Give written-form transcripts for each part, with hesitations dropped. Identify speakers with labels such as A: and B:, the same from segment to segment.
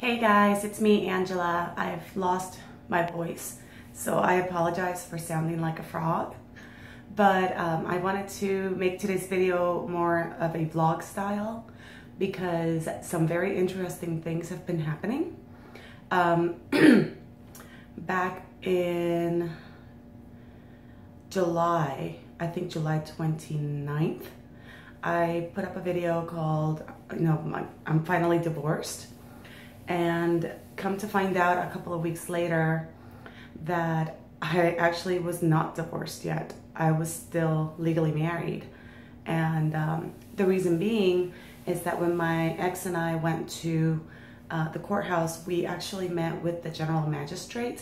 A: Hey guys, it's me, Angela. I've lost my voice, so I apologize for sounding like a frog. But I wanted to make today's video more of a vlog style because some very interesting things have been happening. Back in July, I think July 29th, I put up a video called, I'm finally divorced. And come to find out a couple of weeks later that I actually was not divorced yet. I was still legally married. And the reason being is that when my ex and I went to the courthouse, we actually met with the general magistrate.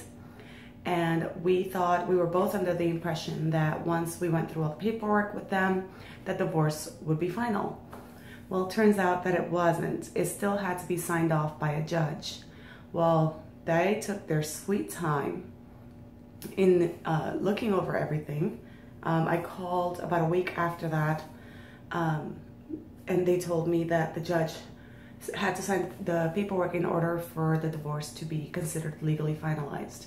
A: And we thought, we were both under the impression that once we went through all the paperwork with them, that divorce would be final. Well, it turns out that it wasn't. It still had to be signed off by a judge. Well, they took their sweet time in looking over everything. I called about a week after that, and they told me that the judge had to sign the paperwork in order for the divorce to be considered legally finalized.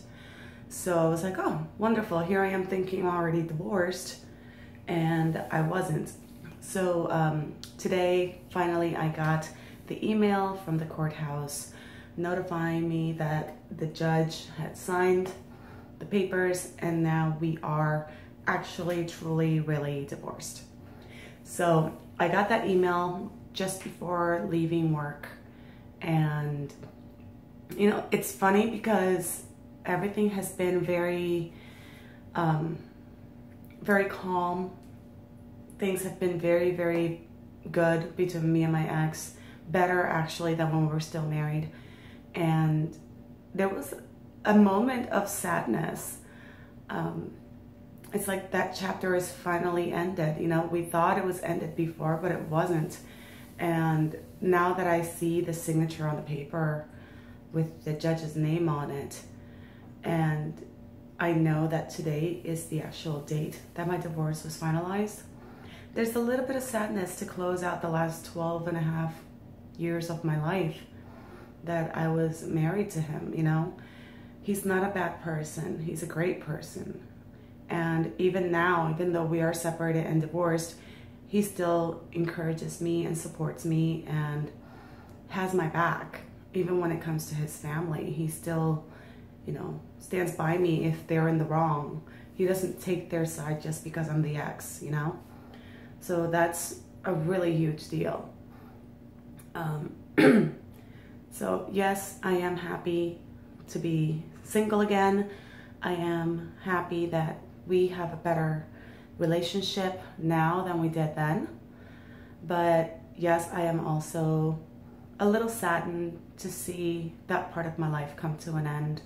A: So I was like, oh, wonderful. Here I am thinking I'm already divorced, and I wasn't. So today, finally, I got the email from the courthouse notifying me that the judge had signed the papers and now we are actually, truly, really divorced. So I got that email just before leaving work. And, it's funny because everything has been very, very calm. Things have been very, very good between me and my ex. Better, actually, than when we were still married. And there was a moment of sadness. It's like that chapter is finally ended. We thought it was ended before, but it wasn't. And now that I see the signature on the paper with the judge's name on it, and I know that today is the actual date that my divorce was finalized, there's a little bit of sadness to close out the last 12 and a half years of my life that I was married to him. He's not a bad person. He's a great person. And even now, even though we are separated and divorced, he still encourages me and supports me and has my back. Even when it comes to his family, he still, stands by me if they're in the wrong. He doesn't take their side just because I'm the ex, So that's a really huge deal. So yes, I am happy to be single again. I am happy that we have a better relationship now than we did then. But yes, I am also a little saddened to see that part of my life come to an end.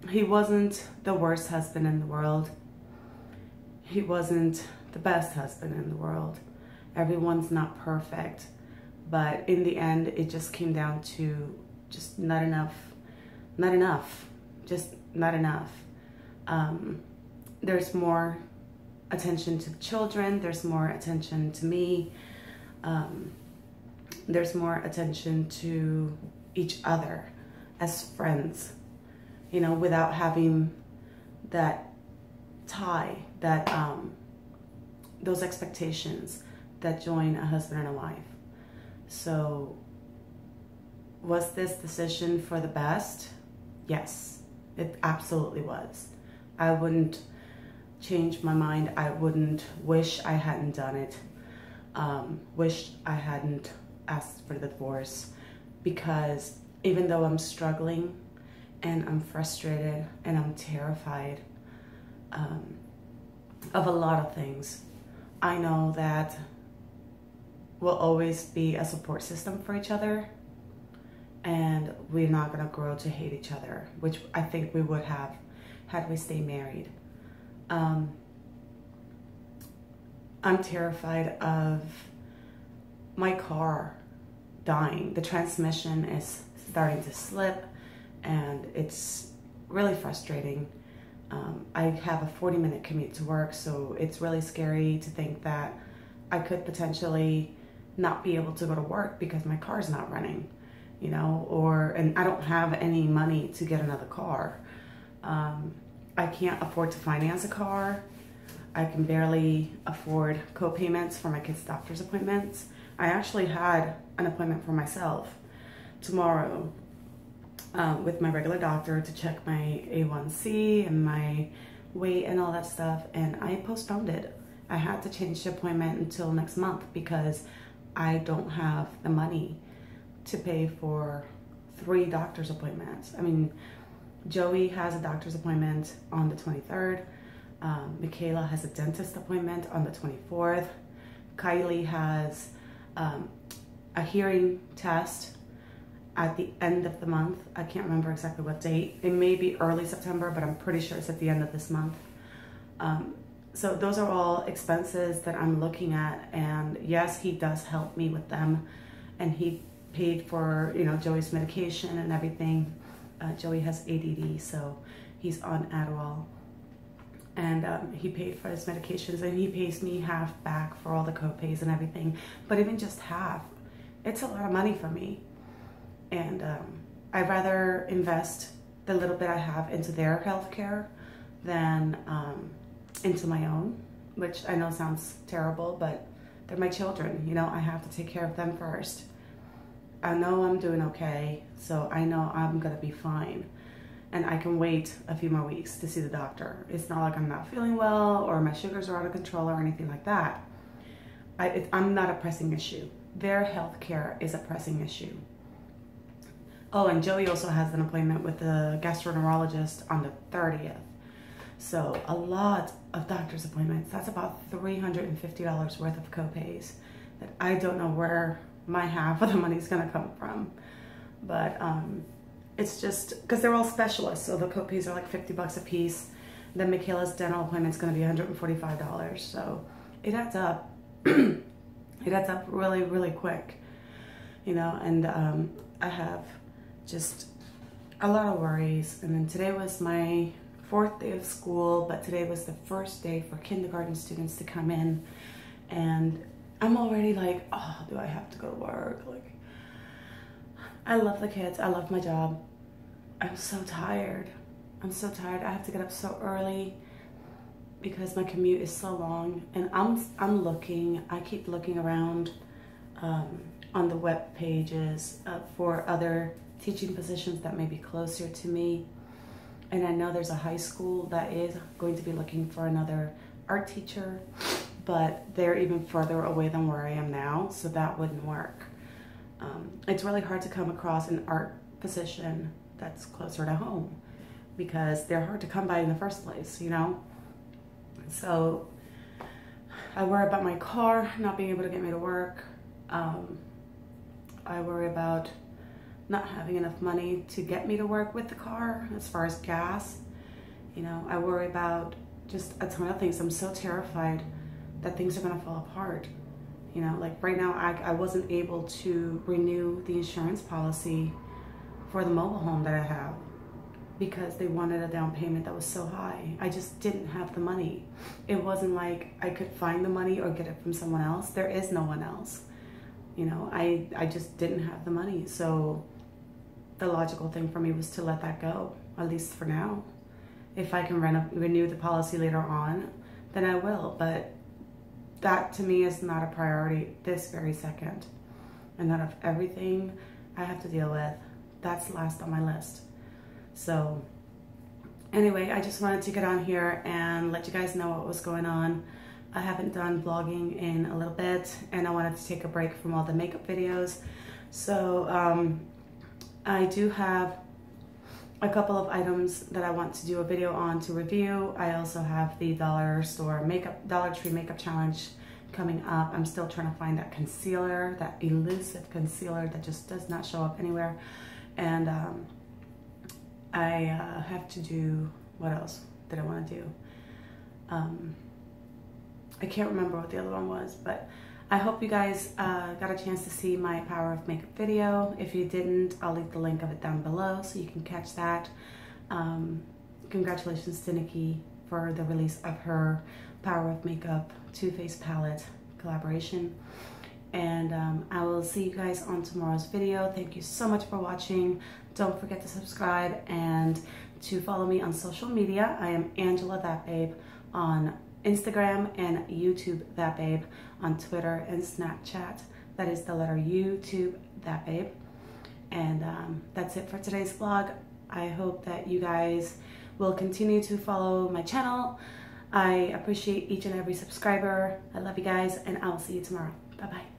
A: He wasn't the worst husband in the world. He wasn't the best husband in the world. Everyone's not perfect, but in the end, it just came down to just not enough, just not enough. There's more attention to the children. There's more attention to me. There's more attention to each other as friends, without having that tie, that those expectations that join a husband and a wife. So was this decision for the best? Yes, it absolutely was. I wouldn't change my mind. I wouldn't wish I hadn't done it. Wish I hadn't asked for the divorce, because even though I'm struggling and I'm frustrated and I'm terrified of a lot of things, I know that we'll always be a support system for each other, and we're not going to grow to hate each other, which I think we would have had we stayed married. I'm terrified of my car dying. The transmission is starting to slip, and it's really frustrating. I have a 40-minute commute to work, so it's really scary to think that I could potentially not be able to go to work because my car's not running. you know, and I don't have any money to get another car. I can't afford to finance a car. I can barely afford co-payments for my kids' doctor's appointments. I actually had an appointment for myself tomorrow with my regular doctor to check my A1C and my weight and all that stuff, and I postponed it. I had to change the appointment until next month because I don't have the money to pay for 3 doctor's appointments. I mean, Joey has a doctor's appointment on the 23rd. Michaela has a dentist appointment on the 24th. Kylie has a hearing test at the end of the month. I can't remember exactly what date. It may be early September, but I'm pretty sure it's at the end of this month. So those are all expenses that I'm looking at, and yes, he does help me with them, and he paid for, you know, Joey's medication and everything. Joey has ADD, so he's on Adderall, and he paid for his medications, and he pays me half back for all the co-pays and everything. But even just half, it's a lot of money for me, and I'd rather invest the little bit I have into their health care than into my own, which I know sounds terrible, but they're my children. You know, I have to take care of them first. I know I'm doing okay, so I know I'm gonna be fine, and I can wait a few more weeks to see the doctor. It's not like I'm not feeling well or my sugars are out of control or anything like that. I'm not a pressing issue. Their health care is a pressing issue. Oh, and Joey also has an appointment with the gastroenterologist on the 30th. So a lot of doctor's appointments. That's about $350 worth of co-pays that I don't know where my half of the money's gonna come from. But it's just because they're all specialists, so the co-pays are like $50 a piece. Then Michaela's dental appointment's gonna be $145. So it adds up. It adds up really, really quick, you know, and I have just a lot of worries. And then today was my 4th day of school, but today was the first day for kindergarten students to come in, and I'm already like, oh, do I have to go to work? Like, I love the kids, I love my job. I'm so tired. I'm so tired. I have to get up so early because my commute is so long, and I'm looking. I keep looking around on the web pages for other teaching positions that may be closer to me. And I know there's a high school that is going to be looking for another art teacher, but they're even further away than where I am now, so that wouldn't work. It's really hard to come across an art position that's closer to home because they're hard to come by in the first place, you know? So I worry about my car not being able to get me to work. I worry about not having enough money to get me to work with the car as far as gas. You know, I worry about just a ton of things. I'm so terrified that things are gonna fall apart. You know, like right now I wasn't able to renew the insurance policy for the mobile home that I have because they wanted a down payment that was so high. I just didn't have the money. It wasn't like I could find the money or get it from someone else. There is no one else. You know, I just didn't have the money. So the logical thing for me was to let that go, at least for now. If I can renew the policy later on, then I will. But that to me is not a priority this very second. And out of everything I have to deal with, that's last on my list. So anyway, I just wanted to get on here and let you guys know what was going on. I haven't done vlogging in a little bit, and I wanted to take a break from all the makeup videos. So I do have a couple of items that I want to do a video on to review. I also have the Dollar Tree makeup challenge coming up. I'm still trying to find that concealer, that elusive concealer that just does not show up anywhere. And I have to do, what else did I want to do? I can't remember what the other one was, but I hope you guys got a chance to see my Power of Makeup video. If you didn't, I'll leave the link of it down below so you can catch that. Congratulations to Nikki for the release of her Power of Makeup Too Faced palette collaboration. And I will see you guys on tomorrow's video. Thank you so much for watching. Don't forget to subscribe and to follow me on social media. I am Angela That Babe on Instagram and YouTube That Babe, on Twitter and Snapchat. That is the letter YouTube That Babe. And that's it for today's vlog. I hope that you guys will continue to follow my channel. I appreciate each and every subscriber. I love you guys, and I will see you tomorrow. Bye-bye.